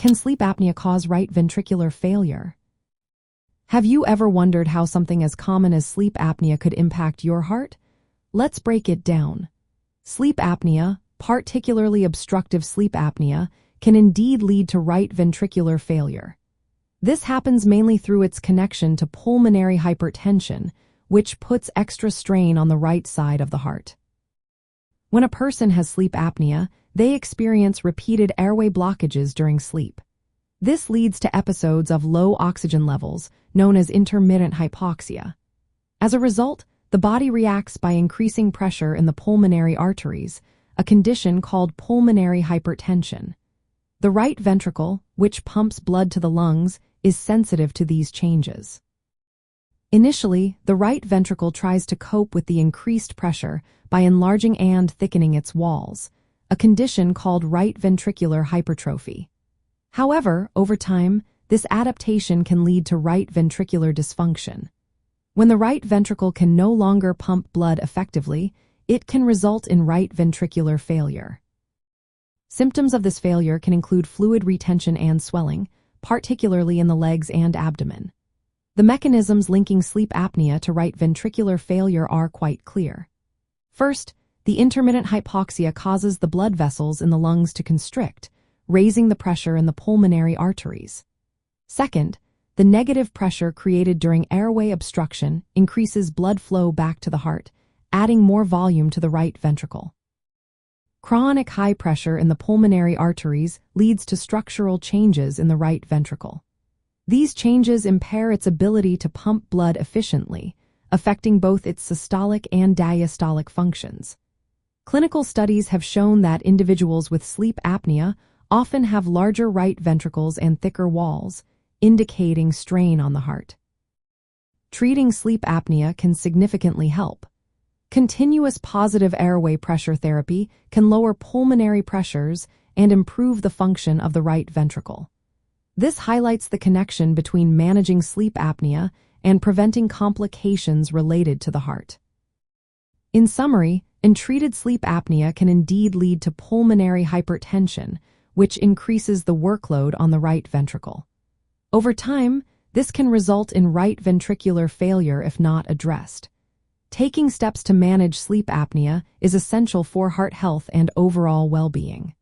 Can sleep apnea cause right ventricular failure? Have you ever wondered how something as common as sleep apnea could impact your heart? Let's break it down. Sleep apnea, particularly obstructive sleep apnea, can indeed lead to right ventricular failure. This happens mainly through its connection to pulmonary hypertension, which puts extra strain on the right side of the heart. When a person has sleep apnea, they experience repeated airway blockages during sleep. This leads to episodes of low oxygen levels, known as intermittent hypoxia. As a result, the body reacts by increasing pressure in the pulmonary arteries, a condition called pulmonary hypertension. The right ventricle, which pumps blood to the lungs, is sensitive to these changes. Initially, the right ventricle tries to cope with the increased pressure by enlarging and thickening its walls, a condition called right ventricular hypertrophy. However, over time, this adaptation can lead to right ventricular dysfunction. When the right ventricle can no longer pump blood effectively, it can result in right ventricular failure. Symptoms of this failure can include fluid retention and swelling, particularly in the legs and abdomen. The mechanisms linking sleep apnea to right ventricular failure are quite clear. First, the intermittent hypoxia causes the blood vessels in the lungs to constrict, raising the pressure in the pulmonary arteries. Second, the negative pressure created during airway obstruction increases blood flow back to the heart, adding more volume to the right ventricle. Chronic high pressure in the pulmonary arteries leads to structural changes in the right ventricle. These changes impair its ability to pump blood efficiently, affecting both its systolic and diastolic functions. Clinical studies have shown that individuals with sleep apnea often have larger right ventricles and thicker walls, indicating strain on the heart. Treating sleep apnea can significantly help. Continuous positive airway pressure therapy can lower pulmonary pressures and improve the function of the right ventricle. This highlights the connection between managing sleep apnea and preventing complications related to the heart. In summary, untreated sleep apnea can indeed lead to pulmonary hypertension, which increases the workload on the right ventricle. Over time, this can result in right ventricular failure if not addressed. Taking steps to manage sleep apnea is essential for heart health and overall well-being.